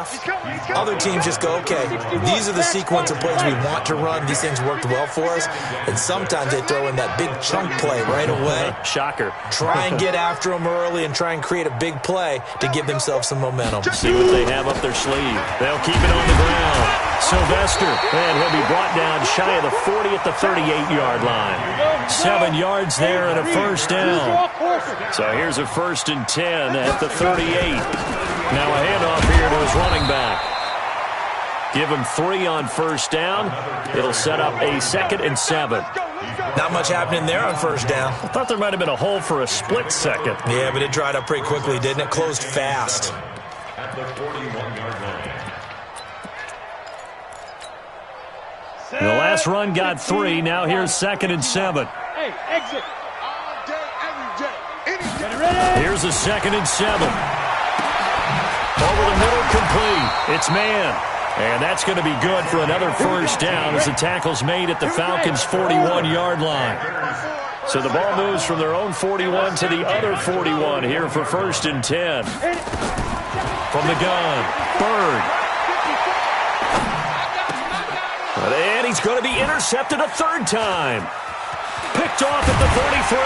half, other teams just go, okay, these are the sequence of plays we want to run. These things worked well for us. And sometimes they throw in that big chunk play right away. Shocker. Try and get after them early and try and create a big play to give themselves some momentum. See what they have up their sleeve. They'll keep it on the ground. Sylvester, and he'll be brought down shy of the 40 at the 38-yard line. 7 yards there and a first down. So here's a 1st and 10 at the 38. Now a handoff here to his running back. Give him 3 on first down. It'll set up a 2nd and 7. Not much happening there on first down. I thought there might have been a hole for a split second. Yeah, but it dried up pretty quickly, didn't it? Closed fast. At the 41-yard line. The last run got 3. Now here's 2nd and 7. Hey, exit. All day, every day. Get ready. Here's a 2nd and 7. Over the middle, complete. It's man. And that's going to be good for another first down as the tackle's made at the Falcons' 41-yard line. So the ball moves from their own 41 to the other 41 here for 1st and 10. From the gun, Bird. And he's going to be intercepted a 3rd time. Picked off at the 43.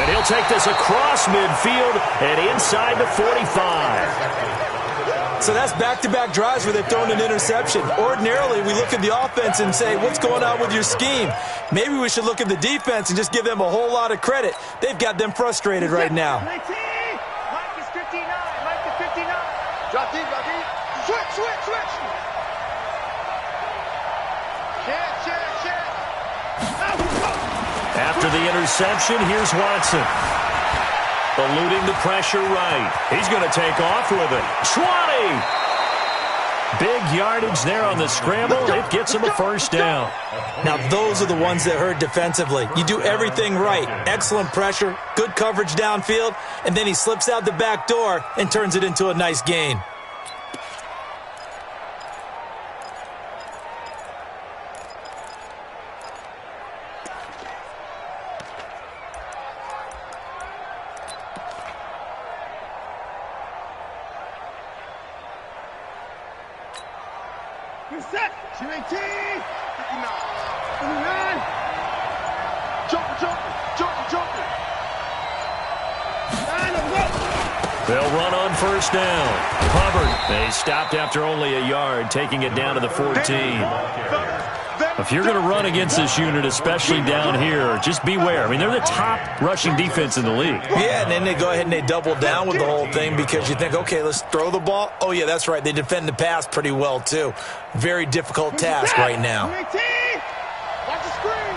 And he'll take this across midfield and inside the 45. So that's back-to-back drives where they've thrown an interception. Ordinarily, we look at the offense and say, what's going on with your scheme? Maybe we should look at the defense and just give them a whole lot of credit. They've got them frustrated right now. Mike is 59. Mike is 59. Drop deep, drop deep. Switch. After the interception, here's Watson. Eluding the pressure right. He's going to take off with it. 20! Big yardage there on the scramble. It gets him a first down. Now, those are the ones that hurt defensively. You do everything right. Excellent pressure, good coverage downfield, and then he slips out the back door and turns it into a nice gain. You're set. 218. 59. 59. Jumper. They'll run on first down. Hubbard. They stopped after only a yard, taking it down to the 14. If you're going to run against this unit, especially down here, just beware. I mean, they're the top rushing defense in the league. Yeah, and then they go ahead and they double down with the whole thing because you think, okay, let's throw the ball. Oh, yeah, that's right. They defend the pass pretty well, too. Very difficult task right now. Watch the screen.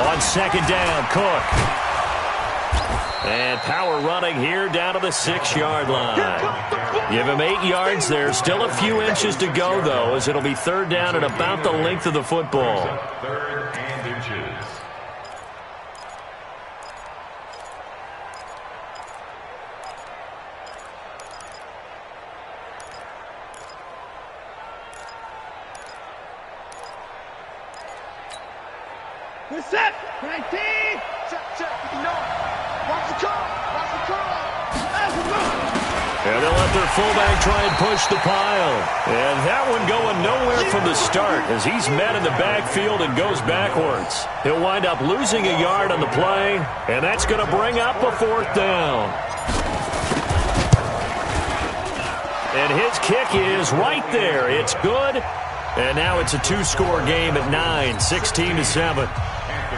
On second down, Cook. And power running here down to the 6-yard line. Give him 8 yards there. Still a few inches to go, though, as it'll be 3rd down at about the length of the football. 3rd and inches. We're set. 19. Check. Watch the call. And they'll let their fullback try and push the pile. And that one going nowhere from the start as he's met in the backfield and goes backwards. He'll wind up losing a yard on the play, and that's going to bring up a 4th down. And his kick is right there. It's good. And now it's a 2-score game at 9, 16-7.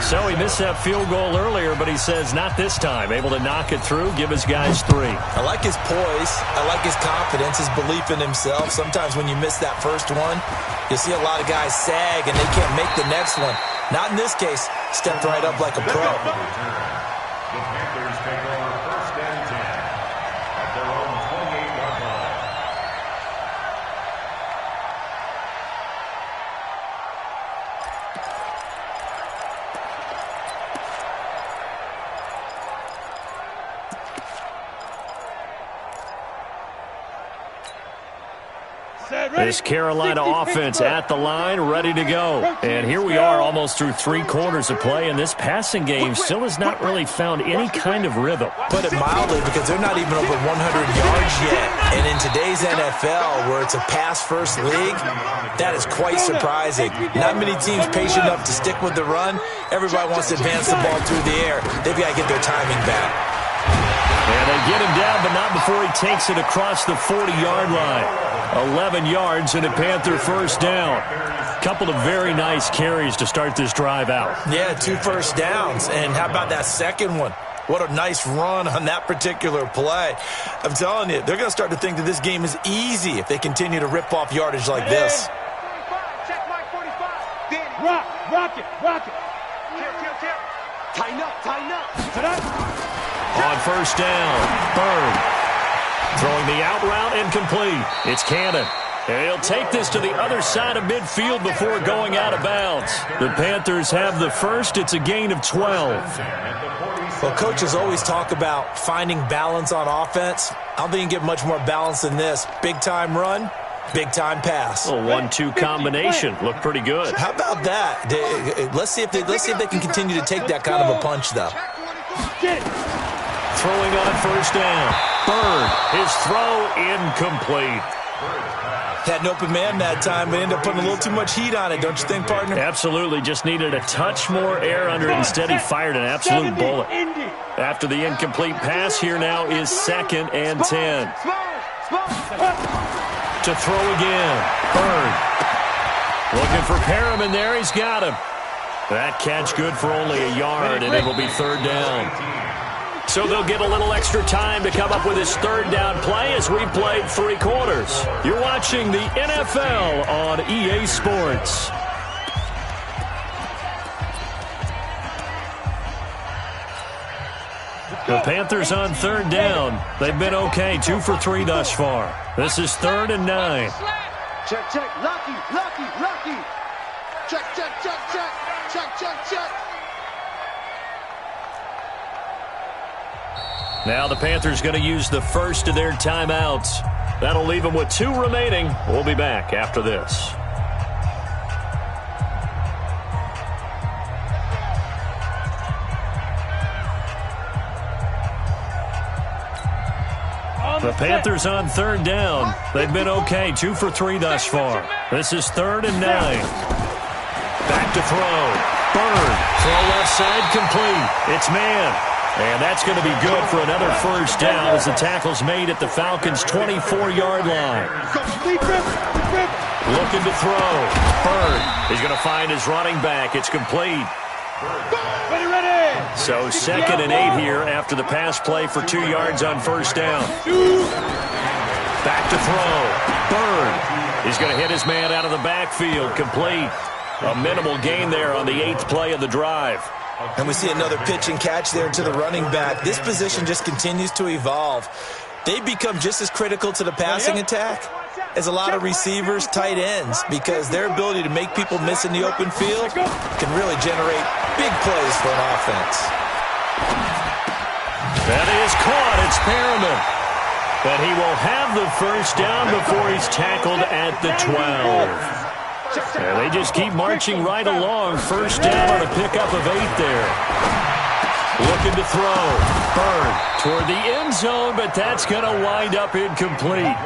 So he missed that field goal earlier, but he says not this time. Able to knock it through, give his guys 3. I like his poise. I like his confidence, his belief in himself. Sometimes when you miss that first one, you see a lot of guys sag and they can't make the next one. Not in this case. Stepped right up like a pro. The Panthers take over 1st and 10 at their own 28-yard line. This Carolina offense at the line, ready to go. And here we are almost through 3 quarters of play, and this passing game still has not really found any kind of rhythm. Put it mildly, because they're not even over 100 yards yet. And in today's NFL, where it's a pass-first league, that is quite surprising. Not many teams patient enough to stick with the run. Everybody wants to advance the ball through the air. They've got to get their timing back. And they get him down, but not before he takes it across the 40-yard line. 11 yards and a Panther first down. Couple of very nice carries to start this drive out. Yeah, 2 first downs. And how about that second one? What a nice run on that particular play. I'm telling you, they're going to start to think that this game is easy if they continue to rip off yardage like this. 45, check mark 45. Rock it. Kill. Tighten up. On first down, Bird. Throwing the out route incomplete. It's Cannon. And he'll take this to the other side of midfield before going out of bounds. The Panthers have the first. It's a gain of 12. Well, coaches always talk about finding balance on offense. I don't think you can get much more balance than this. Big-time run, big-time pass. A 1-2 combination. Looked pretty good. How about that? Let's see if they can continue to take that kind of a punch, though. Throwing on first down. Bird, his throw incomplete. Had an open man that time, but ended up putting a little too much heat on it, don't you think, partner? Absolutely. Just needed a touch more air under it. Instead, he fired an absolute bullet. After the incomplete pass, here now is 2nd and 10. To throw again. Bird. Looking for Perriman there. He's got him. That catch good for only a yard, and it will be 3rd down. So they'll get a little extra time to come up with his 3rd down play as we played 3 quarters. You're watching the NFL on EA Sports. The Panthers on 3rd down. They've been okay, 2 for 3 thus far. This is 3rd and 9. Check. Lucky. Check. Now the Panthers going to use the first of their timeouts. That'll leave them with 2 remaining. We'll be back after this. The Panthers on 3rd down. They've been okay, 2 for 3 thus far. This is 3rd and 9. Back to throw. Bird. Throw left side complete. It's man. And that's going to be good for another first down as the tackle's made at the Falcons' 24-yard line. Looking to throw. Bird is going to find his running back. It's complete. So 2nd and 8 here after the pass play for 2 yards on first down. Back to throw. Bird is going to hit his man out of the backfield. Complete. A minimal gain there on the 8th play of the drive. And we see another pitch and catch there to the running back. This position just continues to evolve. They become just as critical to the passing attack as a lot of receivers, tight ends, because their ability to make people miss in the open field can really generate big plays for an offense. That is caught. It's Perriman. But he will have the first down before he's tackled at the 12. And they just keep marching right along. First down on a pickup of 8 there. Looking to throw. Bird toward the end zone, but that's going to wind up incomplete.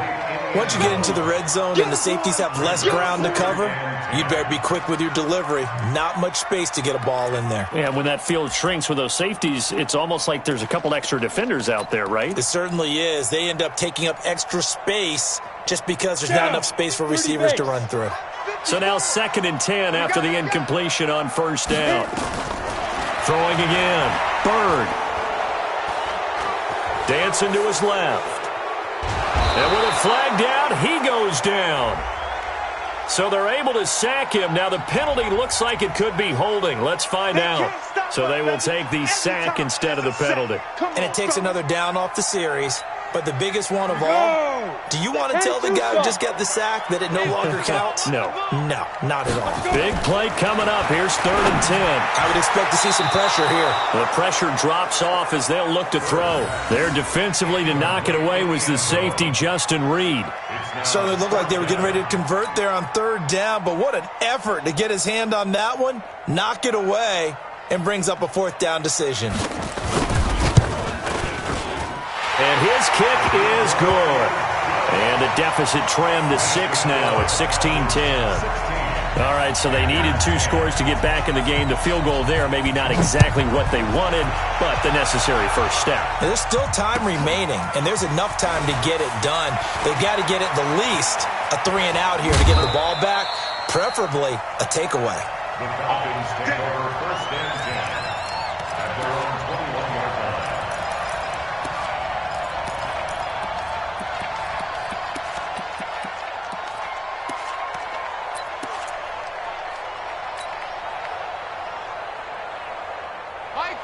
Once you get into the red zone and the safeties have less ground to cover, you'd better be quick with your delivery. Not much space to get a ball in there. Yeah, when that field shrinks with those safeties, it's almost like there's a couple extra defenders out there, right? It certainly is. They end up taking up extra space just because there's not enough space for receivers to run through. So now 2nd and 10 after the incompletion on first down. Throwing again. Bird. Dancing to his left. And with a flag down, he goes down. So they're able to sack him. Now the penalty looks like it could be holding. Let's find out. So they will take the sack instead of the penalty. And it takes another down off the series. But the biggest one of all, do you want to tell the guy who just got the sack that it no longer counts? No. No, not at all. Big play coming up. Here's 3rd and 10. I would expect to see some pressure here. The pressure drops off as they'll look to throw. There defensively to knock it away was the safety, Justin Reed. Certainly looked like they were getting ready to convert there on 3rd down, but what an effort to get his hand on that one, knock it away, and brings up a 4th down decision. And his kick is good. And the deficit trimmed to 6 now at 16-10. All right, so they needed 2 scores to get back in the game. The field goal there, maybe not exactly what they wanted, but the necessary first step. There's still time remaining, and there's enough time to get it done. They've got to get at the least a 3-and-out here to get the ball back, preferably a takeaway. The Falcons take over 1st and 10 at their own 21-yard line.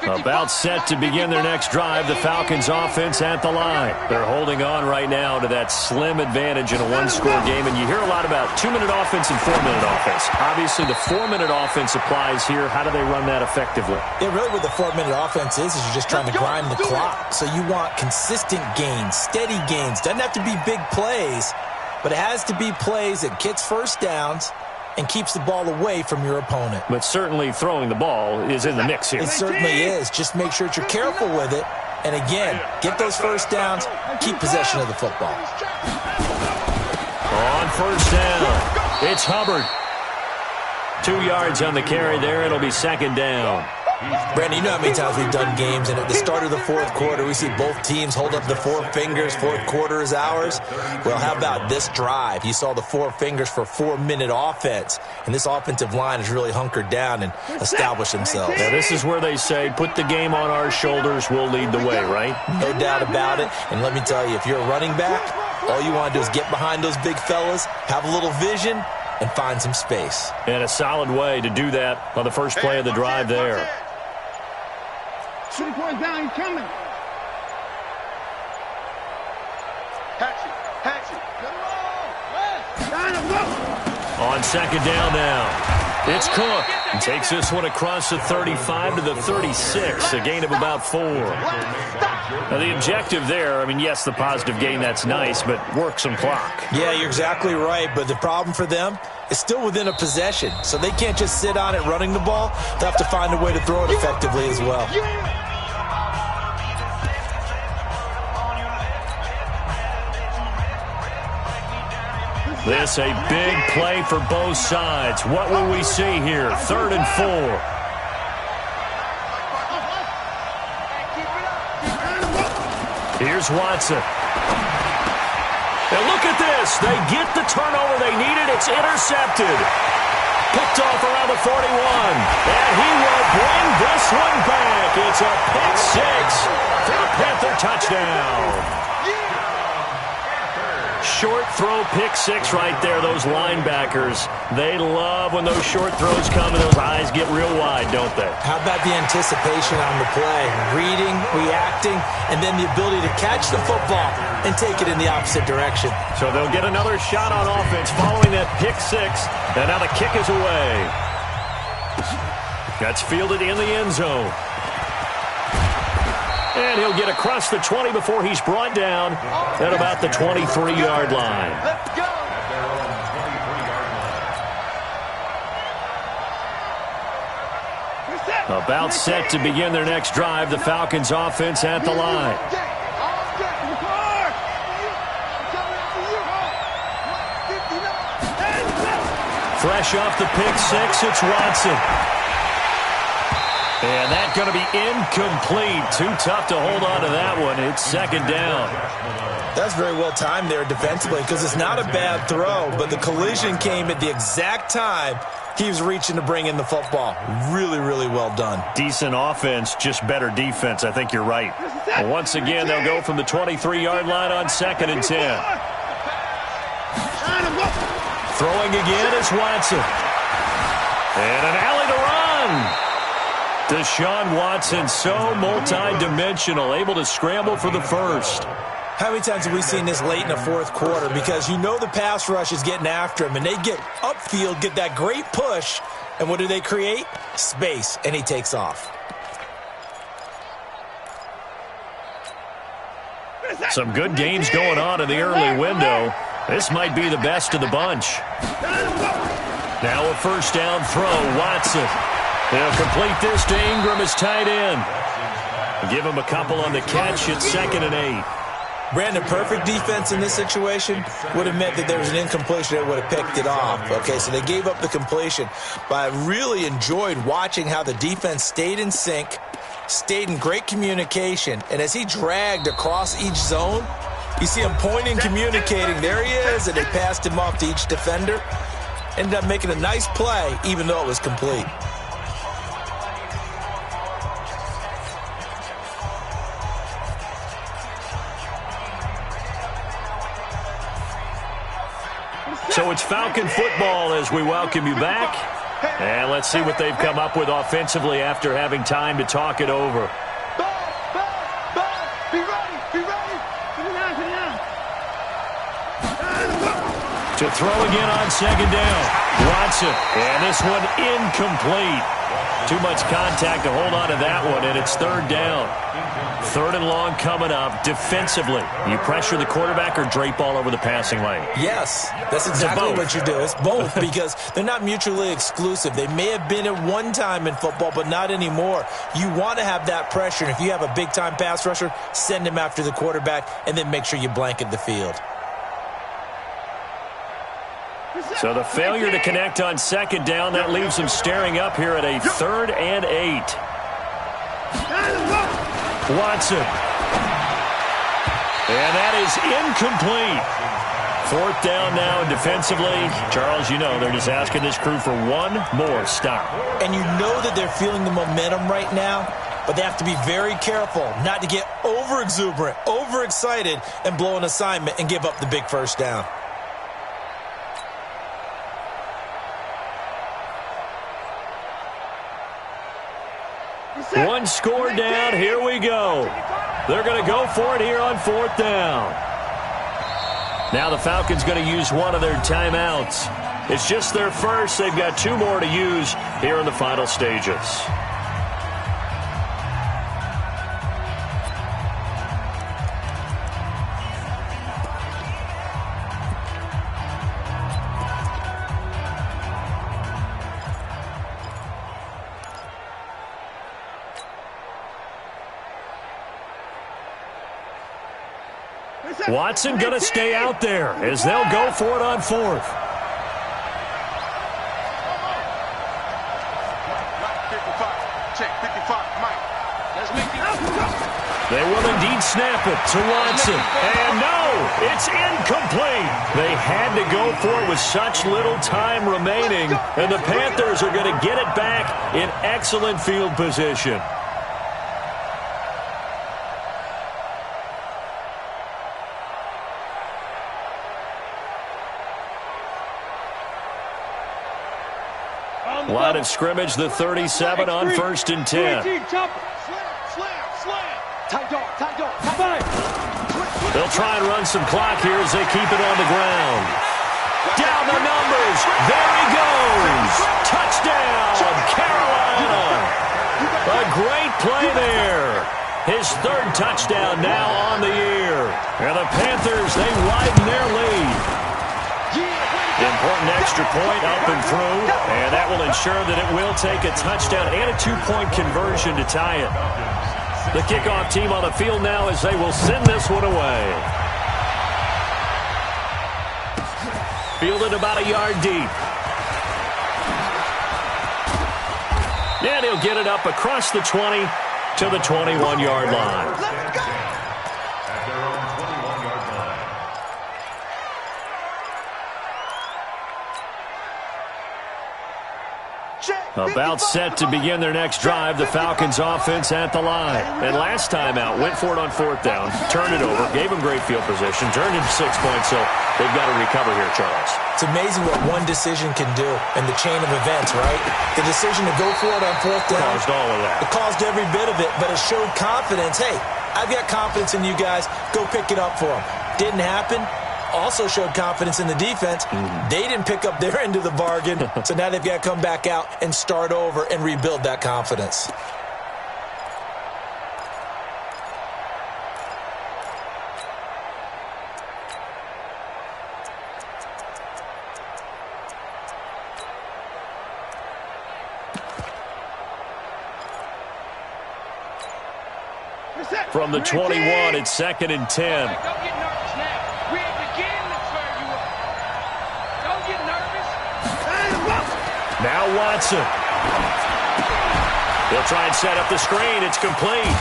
About set to begin their next drive, the Falcons offense at the line. They're holding on right now to that slim advantage in a 1-score game, and you hear a lot about 2-minute offense and 4-minute offense. Obviously, the 4-minute offense applies here. How do they run that effectively? Yeah, really what the 4-minute offense is you're just trying to grind the clock. So you want consistent gains, steady gains. Doesn't have to be big plays, but it has to be plays that gets first downs and keeps the ball away from your opponent. But certainly throwing the ball is in the mix here. It certainly is. Just make sure that you're careful with it. And again, get those first downs, keep possession of the football. On 1st down, it's Hubbard. 2 yards on the carry there. It'll be 2nd down. Brandon, you know how many times we've done games, and at the start of the 4th quarter, we see both teams hold up the 4 fingers, 4th quarter is ours. Well, how about this drive? You saw the 4 fingers for 4-minute offense, and this offensive line has really hunkered down and established themselves. Now, this is where they say, put the game on our shoulders, we'll lead the way, right? No doubt about it, and let me tell you, if you're a running back, all you want to do is get behind those big fellas, have a little vision, and find some space. And a solid way to do that on the first play of the drive there. 2 points down, he's coming. Hatch it. On 2nd down now, it's Cook. He takes this one across the 35 to the 36, a gain of about 4. Now, the objective there, I mean, yes, the positive gain, that's nice, but work some clock. Yeah, you're exactly right, but the problem for them is still within a possession, so they can't just sit on it running the ball. They'll have to find a way to throw it effectively as well. This a big play for both sides. What will we see here? 3rd and 4. Here's Watson. And look at this. They get the turnover they needed. It's intercepted. Picked off around the 41. And he will bring this one back. It's a pick 6 for the Panther touchdown. Short throw, pick 6 right there. Those linebackers, they love when those short throws come and those eyes get real wide, don't they? How about the anticipation on the play? Reading, reacting, and then the ability to catch the football and take it in the opposite direction. So they'll get another shot on offense following that pick 6. And now the kick is away. That's fielded in the end zone. And he'll get across the 20 before he's brought down at about the 23-yard line. Let's go. About set to begin their next drive, the Falcons offense at the line. Fresh off the pick 6, it's Watson. And that's going to be incomplete. Too tough to hold on to that one. It's 2nd down. That's very well timed there defensively because it's not a bad throw, but the collision came at the exact time he was reaching to bring in the football. Really, really well done. Decent offense, just better defense. I think you're right. Well, once again, they'll go from the 23-yard line on 2nd and 10. Throwing again is Watson. And an alley to run. Deshaun Watson, so multi-dimensional, able to scramble for the first. How many times have we seen this late in the fourth quarter? Because you know the pass rush is getting after him, and they get upfield, get that great push, and what do they create? Space, and he takes off. Some good gains going on in the early window. This might be the best of the bunch. Now a first down throw, Watson. They'll complete this to Ingram as tight end. Give him a couple on the catch. It's 2nd and 8. Brandon, perfect defense in this situation would have meant that there was an incompletion that would have picked it off. Okay, so they gave up the completion. But I really enjoyed watching how the defense stayed in sync, stayed in great communication, and as he dragged across each zone, you see him pointing, communicating. There he is, and they passed him off to each defender. Ended up making a nice play, even though it was complete. So it's Falcon football as we welcome you back. And let's see what they've come up with offensively after having time to talk it over. Be ready, be ready. Put it down. To throw again on 2nd down. Watson. And this one incomplete. Too much contact to hold on to that one, and it's 3rd down. 3rd and long coming up. Defensively, you pressure the quarterback or drape all over the passing lane? Yes, that's exactly what you do. It's both because they're not mutually exclusive. They may have been at one time in football, but not anymore. You want to have that pressure, and if you have a big-time pass rusher, send him after the quarterback, and then make sure you blanket the field. So the failure to connect on 2nd down, that leaves them staring up here at a 3rd and 8. Watson. And that is incomplete. 4th down now, and defensively, Charles, you know, they're just asking this crew for one more stop. And you know that they're feeling the momentum right now, but they have to be very careful not to get over-exuberant, over-excited, and blow an assignment and give up the big first down. One score down, here we go. They're going to go for it here on 4th down. Now the Falcons going to use one of their timeouts. It's just their first. They've got 2 more to use here in the final stages. Watson going to stay out there as they'll go for it on 4th. They will indeed snap it to Watson. And no, it's incomplete. They had to go for it with such little time remaining. And the Panthers are going to get it back in excellent field position. Line of scrimmage, the 37 on 1st and 10. They'll try and run some clock here as they keep it on the ground. Down the numbers. There he goes. Touchdown, Carolina. A great play there. His 3rd touchdown now on the year. And the Panthers, they widen their lead. Important extra point up and through, and that will ensure that it will take a touchdown and a 2-point conversion to tie it. The kickoff team on the field now as they will send this one away. Fielded about a yard deep. And he'll get it up across the 20 to the 21-yard line. About set to begin their next drive, the Falcons offense at the line. And last time out, went for it on 4th down, turned it over, gave them great field position, turned into 6 points, so they've got to recover here, Charles. It's amazing what one decision can do in the chain of events, right? The decision to go for it on 4th down Caused all of that. It caused every bit of it, but it showed confidence. Hey, I've got confidence in you guys. Go pick it up for them. Didn't happen. Also showed confidence in the defense. They didn't pick up their end of the bargain, so now they've got to come back out and start over and rebuild that confidence. From the 21, it's 2nd and 10. Don't get nervous now. We're at the game to fire you up. Don't get nervous. Now Watson. They'll try and set up the screen. It's complete.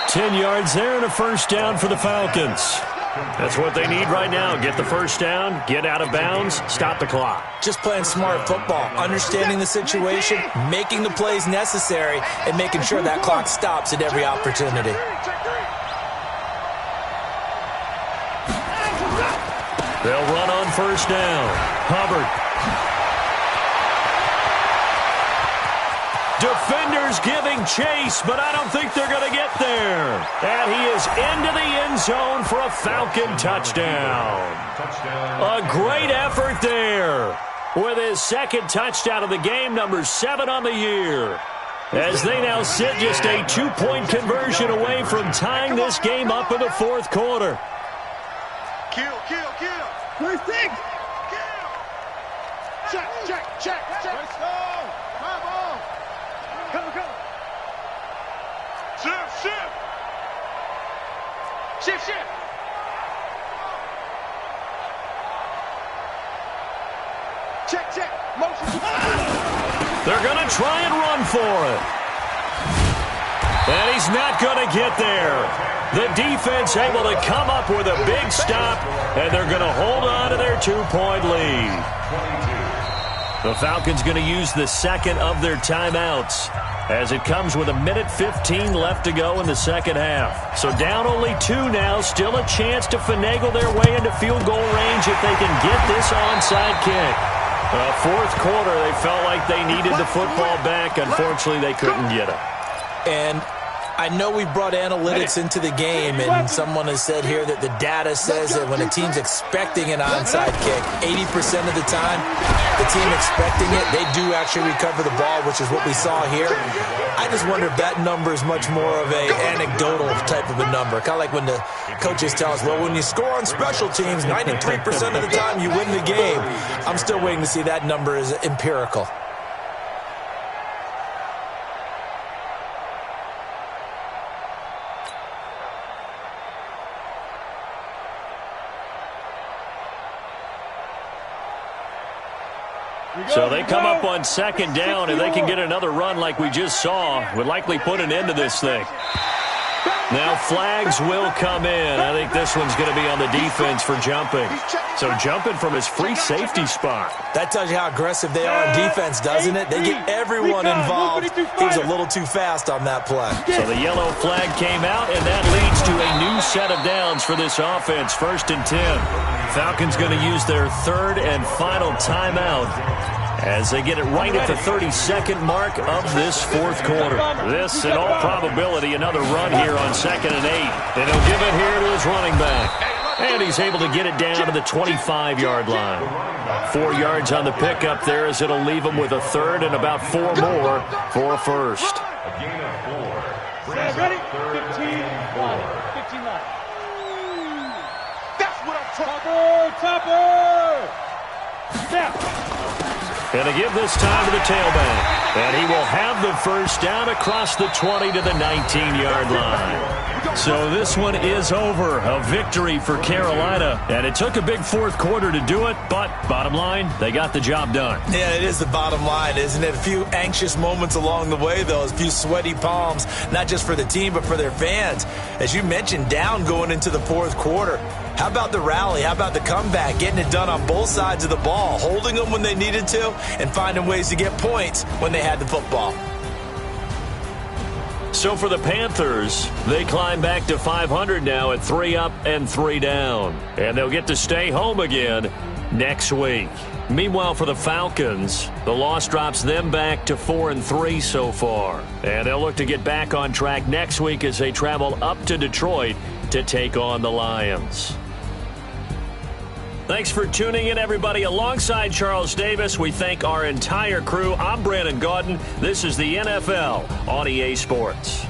10 yards there and a first down for the Falcons. That's what they need right now. Get the first down, get out of bounds, stop the clock. Just playing smart football, understanding the situation, making the plays necessary, and making sure that clock stops at every opportunity. They'll run on first down. Hubbard. Defenders giving chase, but I don't think they're going to get there. And he is into the end zone for a Falcon touchdown. A great effort there with his second touchdown of the game, number 7 on the year. As they now sit just a 2-point conversion away from tying this game up in the fourth quarter. Kill. First thing. Check. Let's go. Come on. Come. Shift. Check. Motion. They're going to try and run for it. And he's not going to get there. The defense able to come up with a big stop, and they're going to hold on to their 2-point lead. The Falcons going to use the second of their timeouts as it comes with 1:15 left to go in the second half. So down only 2 now, still a chance to finagle their way into field goal range if they can get this onside kick. Fourth quarter, they felt like they needed the football back. Unfortunately, they couldn't get it. And I know we brought analytics into the game, and someone has said here that the data says that when a team's expecting an onside kick, 80% of the time, the team expecting it, they do actually recover the ball, which is what we saw here. I just wonder if that number is much more of a anecdotal type of a number. Kind of like when the coaches tell us, well, when you score on special teams, 93% of the time you win the game. I'm still waiting to see that number is empirical. So they come up on second down, and they can get another run like we just saw. Would likely put an end to this thing. Now flags will come in. I think this one's going to be on the defense for jumping. So jumping from his free safety spot. That tells you how aggressive they are on defense, doesn't it? They get everyone involved. He was a little too fast on that play. So the yellow flag came out, and that leads to a new set of downs for this offense. 1st and 10. Falcons going to use their third and final timeout as they get it right at the 32nd mark of this fourth quarter. This, in all probability, another run here on 2nd and 8. And he'll give it here to his running back. And he's able to get it down to the 25-yard line. 4 yards on the pickup there as it'll leave him with a third and about 4 more for a first. A gain of 4. Ready? 15-9. 15-9. That's what I'm talking about. Topper! Snap! And to give this time to the tailback. And he will have the first down across the 20 to the 19-yard line. So this one is over. A victory for Carolina. And it took a big fourth quarter to do it, but bottom line, they got the job done. Yeah, it is the bottom line, isn't it? A few anxious moments along the way, though. A few sweaty palms, not just for the team, but for their fans. As you mentioned, down going into the fourth quarter. How about the rally? How about the comeback? Getting it done on both sides of the ball, holding them when they needed to, and finding ways to get points when they had the football. So for the Panthers, they climb back to 500 now at 3 up and 3 down. And they'll get to stay home again next week. Meanwhile, for the Falcons, the loss drops them back to 4-3 so far. And they'll look to get back on track next week as they travel up to Detroit to take on the Lions. Thanks for tuning in, everybody. Alongside Charles Davis, we thank our entire crew. I'm Brandon Gaudin. This is the NFL on EA Sports.